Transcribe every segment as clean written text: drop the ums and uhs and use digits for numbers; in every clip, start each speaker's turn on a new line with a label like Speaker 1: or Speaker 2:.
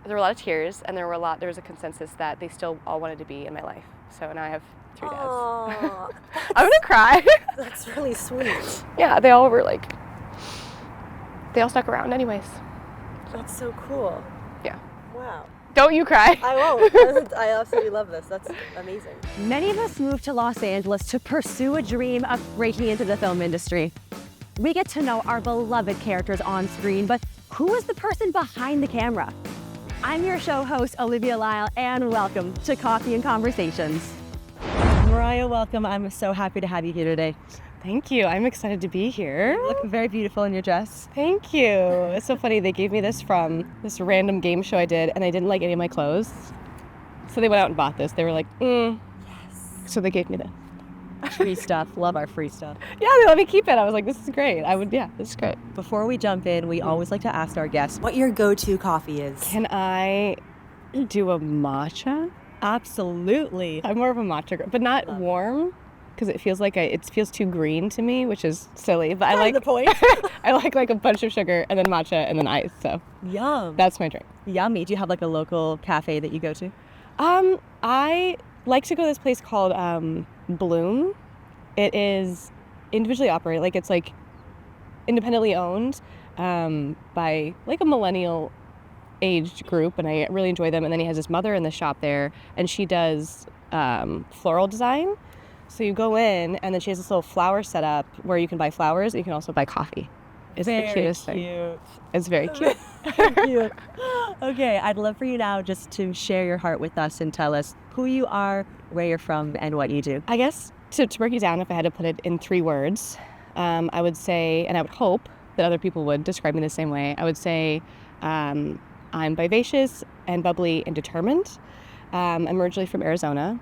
Speaker 1: there were a lot of tears, and there was a consensus that they still all wanted to be in my life. So now I have 3 dads.
Speaker 2: Aww,
Speaker 1: I'm gonna cry.
Speaker 2: that's really sweet.
Speaker 1: Yeah, they all stuck around anyways.
Speaker 2: That's so cool.
Speaker 1: Yeah.
Speaker 2: Wow.
Speaker 1: Don't you cry.
Speaker 2: I won't. I absolutely love this. That's amazing.
Speaker 3: Many of us move to Los Angeles to pursue a dream of breaking into the film industry. We get to know our beloved characters on screen, but who is the person behind the camera? I'm your show host, Olivia Lyle, and welcome to Coffee and Conversations. Moriah, welcome. I'm so happy to have you here today.
Speaker 1: Thank you. I'm excited to be here.
Speaker 3: You look very beautiful in your dress.
Speaker 1: Thank you. It's so funny. They gave me this from this random game show I did, and I didn't like any of my clothes. So they went out and bought this. They were like, Yes. So they gave me this.
Speaker 3: Free stuff. Love our free stuff.
Speaker 1: Yeah, they let me keep it. I was like, this is great. This is great.
Speaker 3: Before we jump in, we always like to ask our guests what your go-to coffee is.
Speaker 1: Can I do a matcha?
Speaker 3: Absolutely.
Speaker 1: I'm more of a matcha girl, but not warm, because it feels like it feels too green to me, which is silly. But I like
Speaker 3: the point.
Speaker 1: I like a bunch of sugar and then matcha and then ice. So
Speaker 3: Yum.
Speaker 1: that's my drink.
Speaker 3: Yummy. Do you have like a local cafe that you go to?
Speaker 1: I like to go to this place called Bloom. It is individually operated, like it's like independently owned by like a millennial aged group, and I really enjoy them. And then he has his mother in the shop there, and she does floral design. So you go in, and then she has this little flower set up where you can buy flowers. You can also buy coffee. It's the cutest thing. It's very cute.
Speaker 3: Cute. Okay, I'd love for you now just to share your heart with us and tell us who you are, where you're from, and what you do.
Speaker 1: I guess to break it down, if I had to put it in 3 words, I would say, and I would hope that other people would describe me the same way, I would say I'm vivacious and bubbly and determined. I'm originally from Arizona.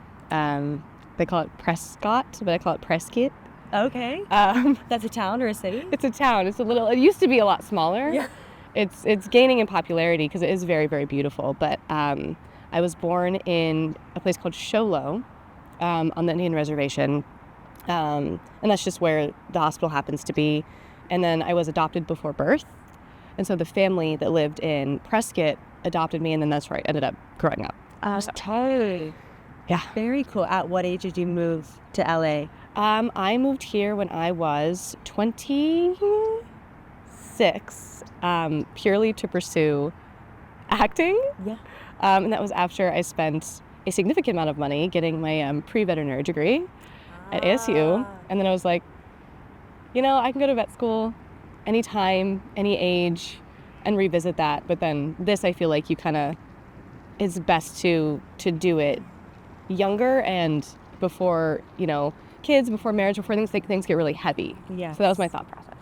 Speaker 1: They call it Prescott, but I call it Prescott.
Speaker 3: Okay. That's a town or a city?
Speaker 1: It's a town. It used to be a lot smaller.
Speaker 3: Yeah.
Speaker 1: It's gaining in popularity because it is very, very beautiful. But I was born in a place called Sholo on the Indian reservation. And that's just where the hospital happens to be. And then I was adopted before birth. And so the family that lived in Prescott adopted me, and then that's where I ended up growing up.
Speaker 3: Okay.
Speaker 1: Yeah.
Speaker 3: Very cool. At what age did you move to LA?
Speaker 1: I moved here when I was 26, purely to pursue acting.
Speaker 3: Yeah.
Speaker 1: And that was after I spent a significant amount of money getting my pre-veterinary degree at ASU. And then I was like, I can go to vet school anytime, any age, and revisit that. But then this, I feel like it's best to do it younger and before, kids, before marriage, before things get really heavy.
Speaker 3: Yeah.
Speaker 1: So that was my thought process.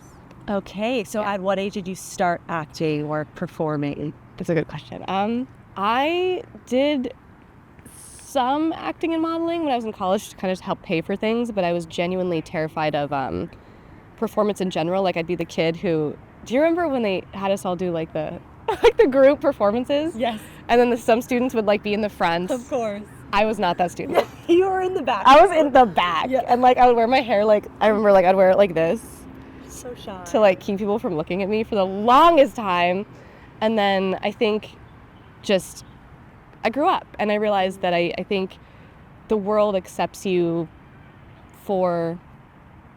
Speaker 3: Okay. So at what age did you start acting or performing?
Speaker 1: That's a good question. I did some acting and modeling when I was in college to kind of help pay for things, but I was genuinely terrified of performance in general. Like I'd be the kid who, do you remember when they had us all do like the group performances?
Speaker 3: Yes.
Speaker 1: And then some students would like be in the front.
Speaker 3: Of course.
Speaker 1: I was not that student.
Speaker 3: You were in the back.
Speaker 1: I was in the back. Yeah. And I would wear my hair I remember I'd wear it like this.
Speaker 3: So shy.
Speaker 1: To keep people from looking at me for the longest time. And then I think I grew up and I realized that I think the world accepts you for,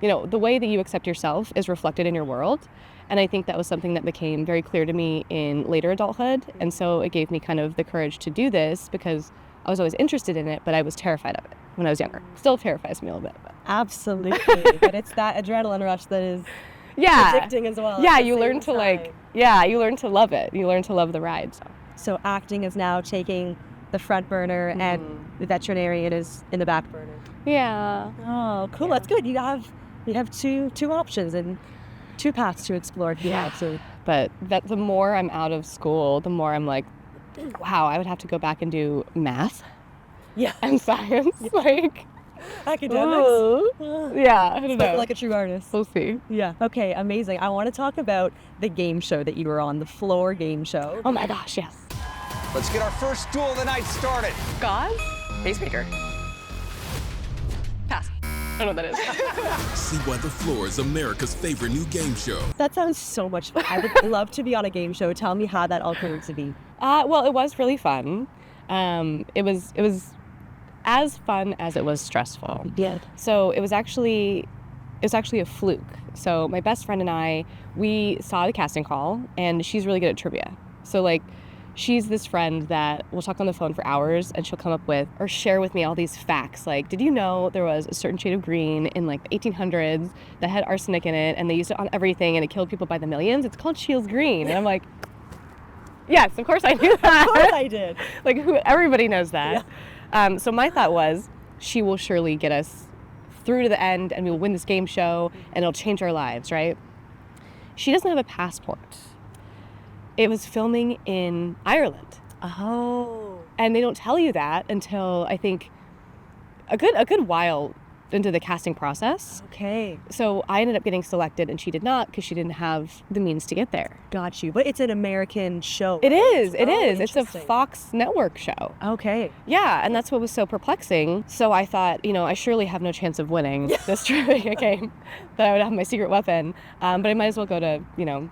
Speaker 1: the way that you accept yourself is reflected in your world. And I think that was something that became very clear to me in later adulthood. And so it gave me kind of the courage to do this because I was always interested in it, but I was terrified of it when I was younger. Still terrifies me a little bit. But.
Speaker 3: Absolutely. But it's that adrenaline rush that is addicting as well.
Speaker 1: Yeah, you learn to you learn to love it. You learn to love the ride.
Speaker 3: So acting is now taking the front burner and the veterinarian is in the back burner.
Speaker 1: Yeah.
Speaker 3: Oh, cool. Yeah. That's good. You have two options and 2 paths to explore.
Speaker 1: Yeah. But the more I'm out of school, the more I'm like, wow, I would have to go back and do math.
Speaker 3: Yeah.
Speaker 1: And science.
Speaker 3: Yeah. Academics.
Speaker 1: Yeah, I don't know.
Speaker 3: Like a true artist.
Speaker 1: We'll see.
Speaker 3: Yeah. Okay, amazing. I want to talk about the game show that you were on, the floor game show.
Speaker 1: Oh my gosh, yes.
Speaker 4: Let's get our first duel of the night started.
Speaker 1: Gauze? Pacemaker. Pass. I don't know what that is.
Speaker 5: See why The Floor is America's favorite new game show.
Speaker 3: That sounds so much fun. I would love to be on a game show. Tell me how that all came to be.
Speaker 1: Well, it was really fun. It was as fun as it was stressful.
Speaker 3: Yeah.
Speaker 1: So it was actually a fluke. So my best friend and I, we saw the casting call, and she's really good at trivia. So like, she's this friend that we'll talk on the phone for hours, and she'll come up with or share with me all these facts. Like, did you know there was a certain shade of green in like the 1800s that had arsenic in it, and they used it on everything, and it killed people by the millions? It's called Shields Green. And I'm like, yes, of course I knew that.
Speaker 3: Of course I did.
Speaker 1: Like, everybody knows that. Yeah. So my thought was, she will surely get us through to the end, and we will win this game show, and it'll change our lives, right? She doesn't have a passport. It was filming in Ireland.
Speaker 3: Oh.
Speaker 1: And they don't tell you that until, I think, a good while into the casting process.
Speaker 3: Okay.
Speaker 1: So I ended up getting selected, and she did not, because she didn't have the means to get there.
Speaker 3: Got you. But it's an American show.
Speaker 1: It is. It
Speaker 3: Oh,
Speaker 1: is. It's a
Speaker 3: interesting.
Speaker 1: Fox network show.
Speaker 3: Okay.
Speaker 1: Yeah, and that's what was so perplexing. So I thought, I surely have no chance of winning this trivia game, that I would have my secret weapon, but I might as well go to,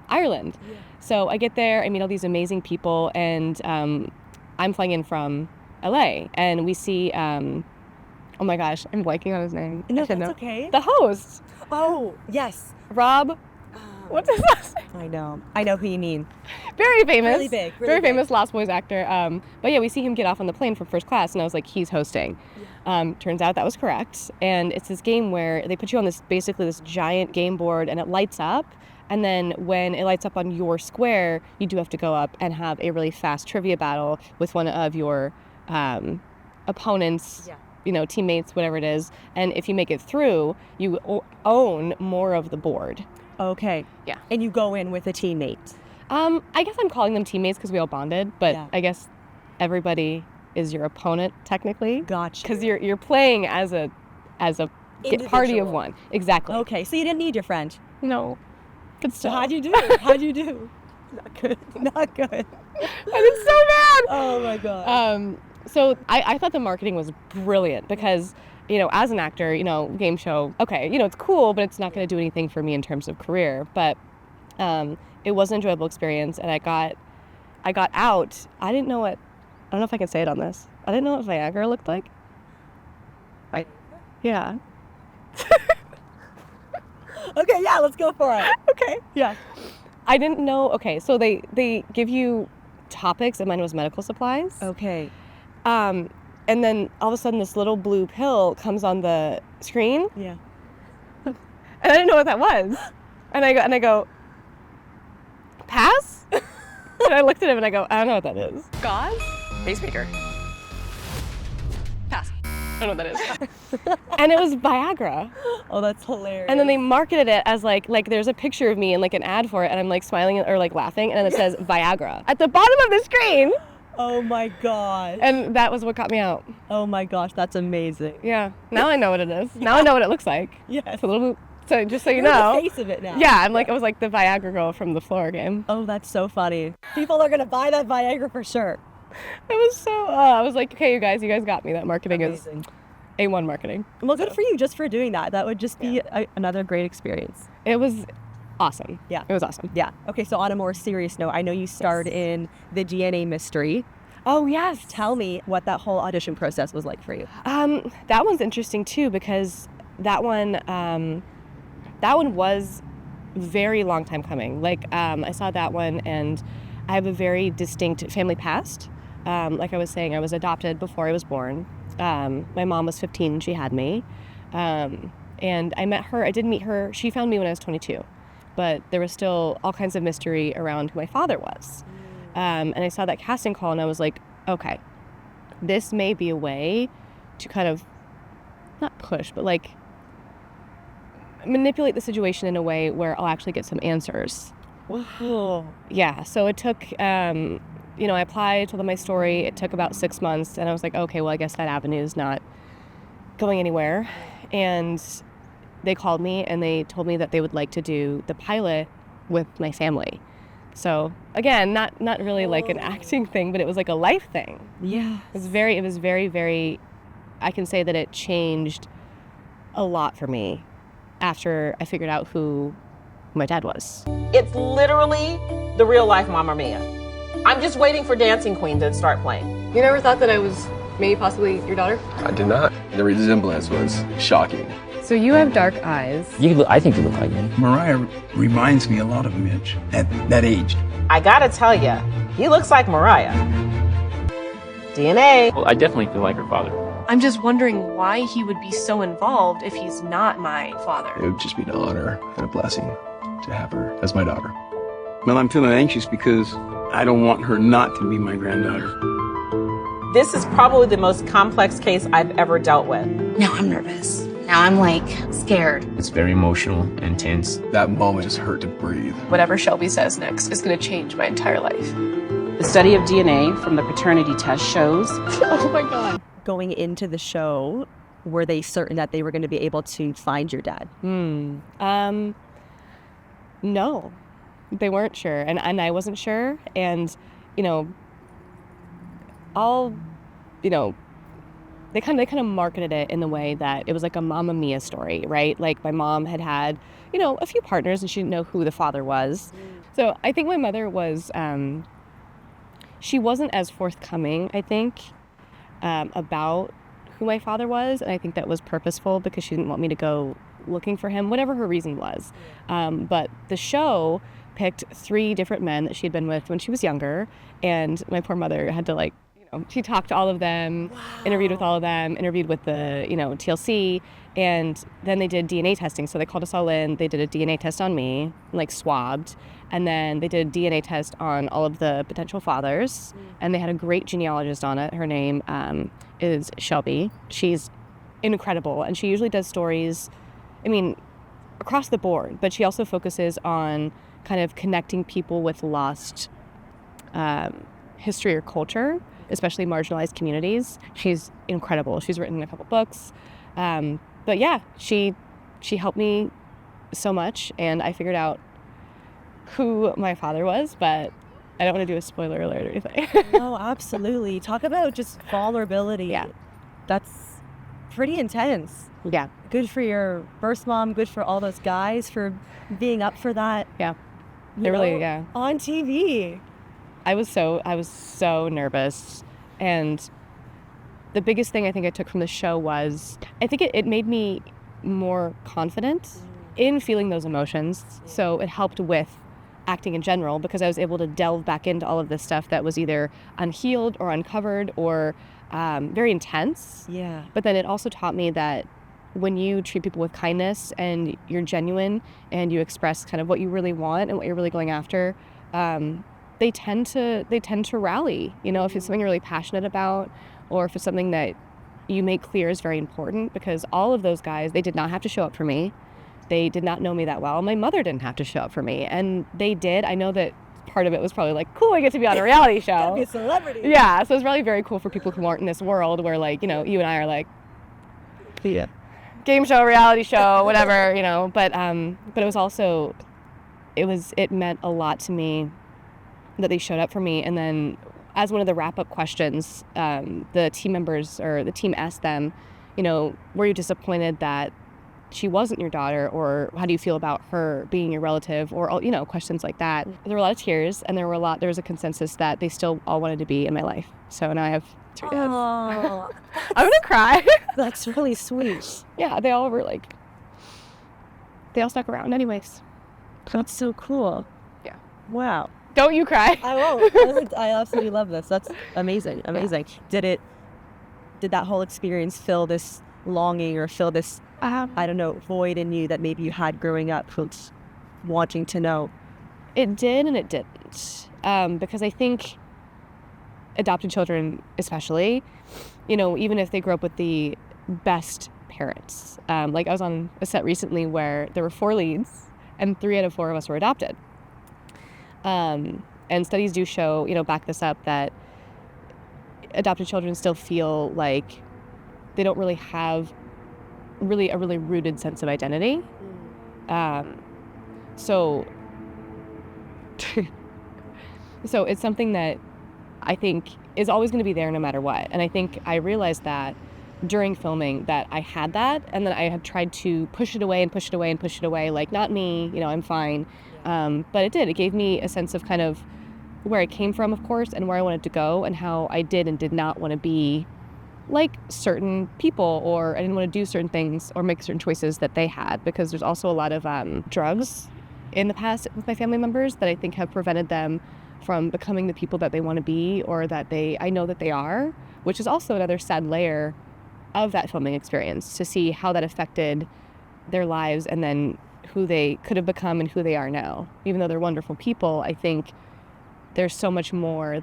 Speaker 1: Ireland. Yeah. So I get there, I meet all these amazing people, and I'm flying in from LA, and we see, oh my gosh, I'm blanking on his name.
Speaker 3: No,
Speaker 1: I should
Speaker 3: that's
Speaker 1: know.
Speaker 3: okay.
Speaker 1: The host,
Speaker 3: Oh, yes.
Speaker 1: Rob, what's his last name?
Speaker 3: I know who you mean.
Speaker 1: Very famous.
Speaker 3: Really big, really
Speaker 1: very
Speaker 3: big.
Speaker 1: famous Lost Boys actor. But yeah, we see him get off on the plane from first class, and I was like, he's hosting. Yeah. Turns out that was correct. And it's this game where they put you on basically this giant game board, and it lights up. And then when it lights up on your square, you do have to go up and have a really fast trivia battle with one of your opponents. Yeah. Teammates, whatever it is. And if you make it through, you own more of the board.
Speaker 3: Okay.
Speaker 1: Yeah.
Speaker 3: And you go in with a teammate.
Speaker 1: I guess I'm calling them teammates because we all bonded, but
Speaker 3: Yeah.
Speaker 1: I guess everybody is your opponent technically.
Speaker 3: Gotcha.
Speaker 1: Because you're playing as a party of one. Exactly.
Speaker 3: Okay, so you didn't need your friend.
Speaker 1: No. But
Speaker 3: So
Speaker 1: still.
Speaker 3: how'd you do? How'd you do? Not good. Not good.
Speaker 1: I did so bad.
Speaker 3: Oh my god.
Speaker 1: So I thought the marketing was brilliant because, as an actor, game show, okay, it's cool, but it's not going to do anything for me in terms of career. But it was an enjoyable experience, and I got out. I don't know if I can say it on this. I didn't know what Viagra looked like. Yeah.
Speaker 3: Okay, yeah, let's go for it.
Speaker 1: Okay.
Speaker 3: Yeah.
Speaker 1: I didn't know. Okay, so they give you topics, and mine was medical supplies.
Speaker 3: Okay.
Speaker 1: And then all of a sudden, this little blue pill comes on the screen,
Speaker 3: Yeah.
Speaker 1: and I didn't know what that was. And I go, pass. And I looked at him, and I go, I don't know what that is. Gauze? Pacemaker. Pass. I don't know what that is. And it was Viagra.
Speaker 3: Oh, that's hilarious.
Speaker 1: And then they marketed it as like there's a picture of me and like an ad for it, and I'm like smiling or like laughing, and then it says Viagra at the bottom of the screen.
Speaker 3: Oh my god.
Speaker 1: And that was what got me out.
Speaker 3: Oh my gosh, that's amazing.
Speaker 1: Yeah. Now I know what it is. Now I know what it looks like.
Speaker 3: Yes.
Speaker 1: It's a little. So just so you
Speaker 3: You're
Speaker 1: know.
Speaker 3: the face of it now.
Speaker 1: Yeah, I was like the Viagra girl from the floor game.
Speaker 3: Oh, that's so funny. People are gonna buy that Viagra for sure.
Speaker 1: It was so. I was like, okay, you guys got me. That marketing
Speaker 3: Amazing.
Speaker 1: is A1 marketing.
Speaker 3: Well, good for you just for doing that. That would just be another great experience.
Speaker 1: It was awesome.
Speaker 3: Yeah.
Speaker 1: It was awesome.
Speaker 3: Yeah. Okay, so on a more serious note, I know you starred in the DNA mystery.
Speaker 1: Oh yes.
Speaker 3: Tell me what that whole audition process was like for you.
Speaker 1: That one's interesting too because that one was very long time coming. Like I saw that one, and I have a very distinct family past. Like I was saying, I was adopted before I was born. My mom was 15, she had me. And I met her, I did meet her, she found me when I was 22. But there was still all kinds of mystery around who my father was. And I saw that casting call, and I was like, okay, this may be a way to kind of, not push, but like manipulate the situation in a way where I'll actually get some answers.
Speaker 3: Whoa.
Speaker 1: Yeah, so it took, I applied, told them my story. It took about 6 months, and I was like, okay, well, I guess that avenue is not going anywhere. And they called me, and they told me that they would like to do the pilot with my family. So again, not really like an acting thing, but it was like a life thing.
Speaker 3: Yeah.
Speaker 1: It was very, very, I can say that it changed a lot for me after I figured out who my dad was.
Speaker 6: It's literally the real life Mamma Mia. I'm just waiting for Dancing Queen to start playing.
Speaker 1: You never thought that I was maybe possibly your daughter?
Speaker 7: I did not. The resemblance was shocking.
Speaker 1: So you have dark eyes.
Speaker 8: I think you look like me.
Speaker 9: Moriah reminds me a lot of Mitch at that age.
Speaker 6: I gotta tell ya, he looks like Moriah. DNA.
Speaker 8: Well, I definitely feel like her father.
Speaker 10: I'm just wondering why he would be so involved if he's not my father.
Speaker 7: It would just be an honor and a blessing to have her as my daughter.
Speaker 9: Well, I'm feeling anxious because I don't want her not to be my granddaughter.
Speaker 6: This is probably the most complex case I've ever dealt with.
Speaker 11: Now I'm nervous. Now I'm like scared.
Speaker 8: It's very emotional and tense.
Speaker 7: That moment just hurt to breathe.
Speaker 10: Whatever Shelby says next is going to change my entire life.
Speaker 6: The study of DNA from the paternity test shows.
Speaker 1: Oh my God.
Speaker 3: Going into the show, were they certain that they were going to be able to find your dad?
Speaker 1: No, they weren't sure, and I wasn't sure, and they kind of marketed it in the way that it was like a Mamma Mia story, right? Like my mom had a few partners and she didn't know who the father was. So I think my mother was, she wasn't as forthcoming, I think, about who my father was. And I think that was purposeful because she didn't want me to go looking for him, whatever her reason was. But the show picked 3 different men that she had been with when she was younger. And my poor mother had to she talked to all of them, interviewed with all of them, interviewed with the, TLC, and then they did DNA testing. So they called us all in, they did a DNA test on me, swabbed, and then they did a DNA test on all of the potential fathers, and they had a great genealogist on it. Her name is Shelby. She's incredible, and she usually does stories, across the board, but she also focuses on kind of connecting people with lost history or culture, especially marginalized communities. She's incredible. She's written a couple books. But yeah, she helped me so much, and I figured out who my father was, but I don't want to do a spoiler alert or anything.
Speaker 3: No, absolutely. Talk about just vulnerability.
Speaker 1: Yeah.
Speaker 3: That's pretty intense.
Speaker 1: Yeah.
Speaker 3: Good for your first mom, good for all those guys for being up for that.
Speaker 1: Yeah. Yeah.
Speaker 3: On TV.
Speaker 1: I was so nervous, and the biggest thing I think I took from the show was I think it made me more confident in feeling those emotions. So it helped with acting in general because I was able to delve back into all of this stuff that was either unhealed or uncovered or very intense.
Speaker 3: Yeah.
Speaker 1: But then it also taught me that when you treat people with kindness and you're genuine and you express kind of what you really want and what you're really going after, they tend to rally, if it's something you're really passionate about or if it's something that you make clear is very important, because all of those guys, they did not have to show up for me. They did not know me that well. My mother didn't have to show up for me, and they did. I know that part of it was probably cool, I get to be on a reality show.
Speaker 3: Gotta be a celebrity.
Speaker 1: Yeah, so it's probably very cool for people who aren't in this world where you and I are
Speaker 3: Yeah.
Speaker 1: game show, reality show, whatever, but it was also, it meant a lot to me that they showed up for me. And then as one of the wrap-up questions, the team members or the team asked them, were you disappointed that she wasn't your daughter, or how do you feel about her being your relative, or questions like that. There were a lot of tears, and there was a consensus that they still all wanted to be in my life. So now I have 3 dads.
Speaker 3: Oh,
Speaker 1: I'm gonna cry.
Speaker 3: that's really sweet.
Speaker 1: Yeah, they all were they all stuck around anyways.
Speaker 3: That's so cool.
Speaker 1: Yeah.
Speaker 3: Wow.
Speaker 1: Don't you cry.
Speaker 3: I won't. I absolutely love this. That's amazing. Amazing.
Speaker 1: Yeah.
Speaker 3: Did that whole experience fill this longing or fill this, void in you that maybe you had growing up, wanting to know?
Speaker 1: It did and it didn't. Because I think adopted children especially, even if they grew up with the best parents. I was on a set recently where there were 4 leads and 3 out of 4 of us were adopted. And studies do show, back this up, that adopted children still feel like they don't really have a really rooted sense of identity. So it's something that I think is always going to be there no matter what. And I think I realized that during filming that I had that, and then I had tried to push it away and push it away and push it away, not me, I'm fine. But it did. It gave me a sense of kind of where I came from, of course, and where I wanted to go, and how I did and did not want to be like certain people, or I didn't want to do certain things or make certain choices that they had, because there's also a lot of drugs in the past with my family members that I think have prevented them from becoming the people that they want to be, or that I know that they are, which is also another sad layer of that filming experience, to see how that affected their lives and then who they could have become and who they are now. Even though they're wonderful people, I think there's so much more to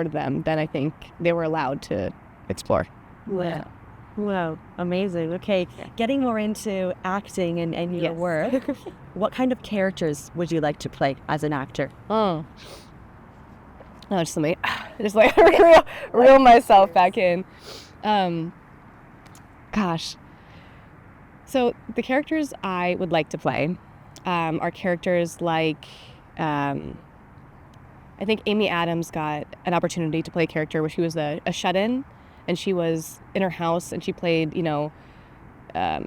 Speaker 1: them than I think they were allowed to explore.
Speaker 3: Wow, amazing. Okay, getting more into acting and your work, what kind of characters would you like to play as an actor?
Speaker 1: Just let me reel myself back in. Gosh. So the characters I would like to play are characters like, I think Amy Adams got an opportunity to play a character where she was a shut-in, and she was in her house, and she played, a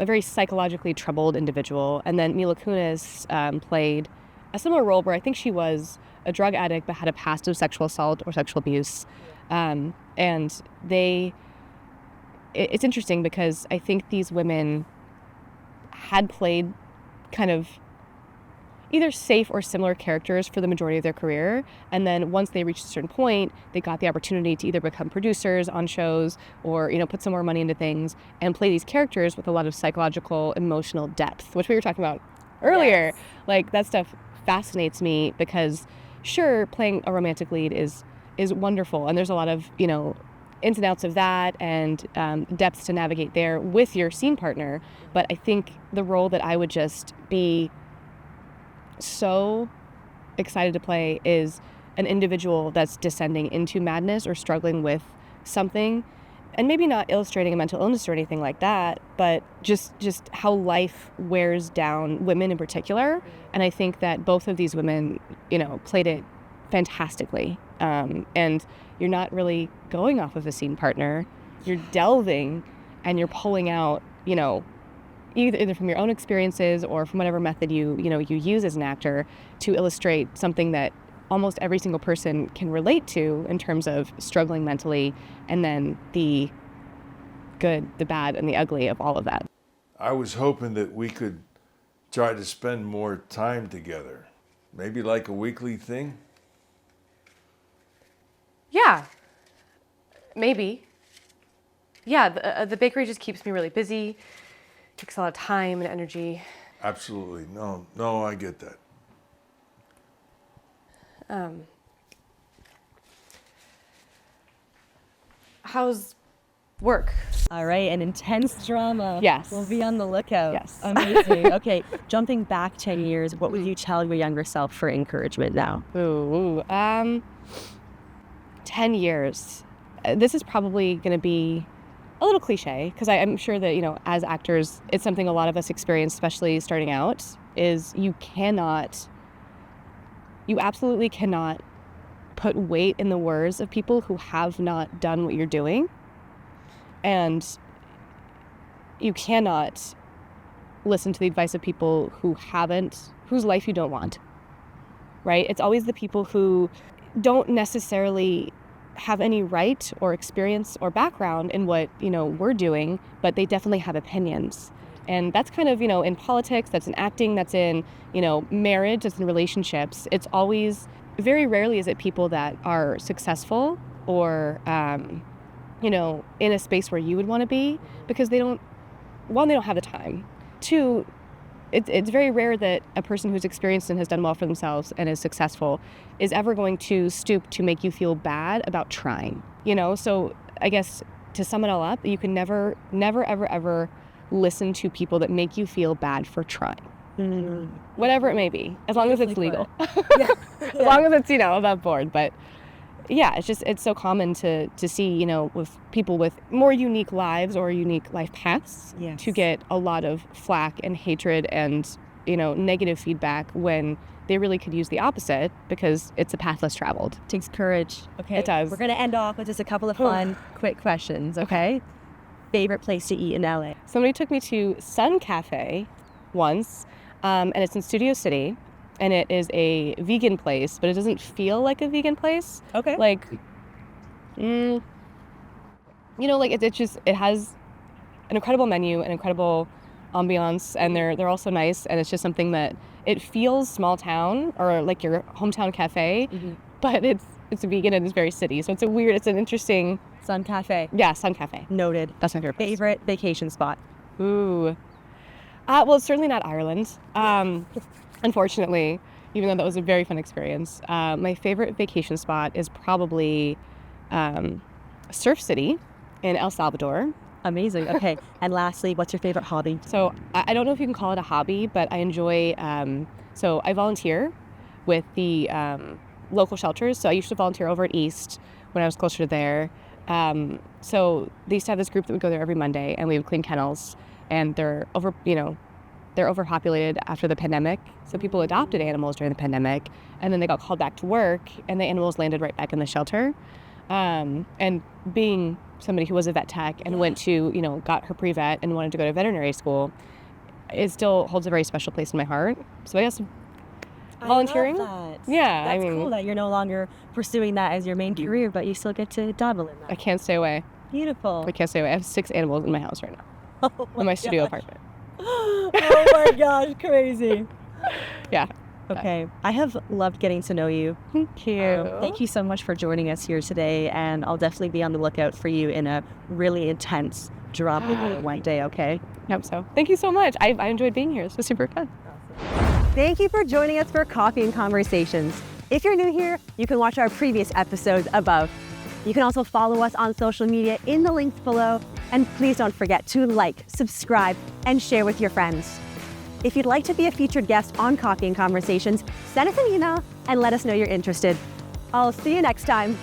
Speaker 1: very psychologically troubled individual. And then Mila Kunis played a similar role where I think she was a drug addict but had a past of sexual assault or sexual abuse. And it's interesting because I think these women had played kind of either safe or similar characters for the majority of their career. And then once they reached a certain point, they got the opportunity to either become producers on shows or, put some more money into things and play these characters with a lot of psychological, emotional depth, which we were talking about earlier.
Speaker 2: Yes.
Speaker 1: Like, that stuff fascinates me because, sure, playing a romantic lead is wonderful. And there's a lot of, ins and outs of that and depths to navigate there with your scene partner. But I think the role that I would just be so excited to play is an individual that's descending into madness or struggling with something, and maybe not illustrating a mental illness or anything like that, but just how life wears down women in particular. And I think that both of these women, played it fantastically. And you're not really going off of a scene partner. You're delving and you're pulling out, either from your own experiences or from whatever method you use as an actor to illustrate something that almost every single person can relate to in terms of struggling mentally, and then the good, the bad, and the ugly of all of that.
Speaker 12: I was hoping that we could try to spend more time together. Maybe like a weekly thing?
Speaker 10: Yeah, maybe. Yeah, the bakery just keeps me really busy. Takes a lot of time and energy.
Speaker 12: Absolutely. No, I get that.
Speaker 10: How's work?
Speaker 3: All right, an intense drama.
Speaker 1: Yes.
Speaker 3: We'll be on the lookout.
Speaker 1: Yes.
Speaker 3: Amazing. Okay, jumping back 10 years, what would you tell your younger self for encouragement now?
Speaker 1: 10 years. This is probably going to be a little cliche, because I'm sure that, as actors, it's something a lot of us experience, especially starting out, is you absolutely cannot put weight in the words of people who have not done what you're doing. And you cannot listen to the advice of people whose life you don't want, right? It's always the people who don't necessarily have any right or experience or background in what, we're doing, but they definitely have opinions. And that's kind of, in politics, that's in acting, that's in, marriage, that's in relationships. It's always, very rarely is it people that are successful or, in a space where you would want to be, because they don't have the time. Two, it's very rare that a person who's experienced and has done well for themselves and is successful is ever going to stoop to make you feel bad about trying, So I guess to sum it all up, you can never, ever, ever listen to people that make you feel bad for trying. Mm-hmm. Whatever it may be, as long as it's legal. As long as it's, above board. But yeah, it's so common to see, with people with more unique lives or unique life paths, to get a lot of flack and hatred and, negative feedback when they really could use the opposite, because it's a path less traveled.
Speaker 3: It takes courage. Okay.
Speaker 1: It does.
Speaker 3: We're going to end off with just a couple of fun, quick questions, okay? Favorite place to eat in LA?
Speaker 1: Somebody took me to Sun Cafe once, and it's in Studio City. and it is a vegan place, but it doesn't feel like a vegan place.
Speaker 3: Okay.
Speaker 1: Like, you know, like it has an incredible menu, an incredible ambiance, and they're also nice, and it's just something that it feels small town or like your hometown cafe, but it's vegan and it's very city. So it's an interesting.
Speaker 3: Sun Cafe.
Speaker 1: Yeah, Sun Cafe.
Speaker 3: Noted.
Speaker 1: That's my favorite place.
Speaker 3: Favorite vacation spot?
Speaker 1: Ooh. Well, it's certainly not Ireland. Unfortunately, even though that was a very fun experience. My favorite vacation spot is probably Surf City in El Salvador.
Speaker 3: Amazing. Okay. And lastly, what's your favorite hobby?
Speaker 1: So I don't know if you can call it a hobby, but I enjoy, so I volunteer with the local shelters. So I used to volunteer over at East when I was closer to there. So they used to have this group that would go there every Monday, and we would clean kennels, and they're overpopulated after the pandemic. So people adopted animals during the pandemic, and then they got called back to work, and the animals landed right back in the shelter. And being somebody who was a vet tech and went to, got her pre-vet and wanted to go to veterinary school, it still holds a very special place in my heart. So I guess volunteering.
Speaker 3: I love that.
Speaker 1: Yeah,
Speaker 3: That's cool that you're no longer pursuing that as your main career, but you still get to dabble in that.
Speaker 1: I can't stay away.
Speaker 3: Beautiful.
Speaker 1: I can't stay away. I have 6 animals in my house right now. In my studio apartment.
Speaker 3: Oh my gosh, crazy.
Speaker 1: Yeah.
Speaker 3: Okay. I have loved getting to know you.
Speaker 1: Thank you.
Speaker 3: Thank you so much for joining us here today, and I'll definitely be on the lookout for you in a really intense drama one day, okay?
Speaker 1: I hope so. Thank you so much. I enjoyed being here. This was super fun.
Speaker 3: Thank you for joining us for Coffee and Conversations. If you're new here, you can watch our previous episodes above. You can also follow us on social media in the links below. And please don't forget to like, subscribe, and share with your friends. If you'd like to be a featured guest on Coffee and Conversations, send us an email and let us know you're interested. I'll see you next time.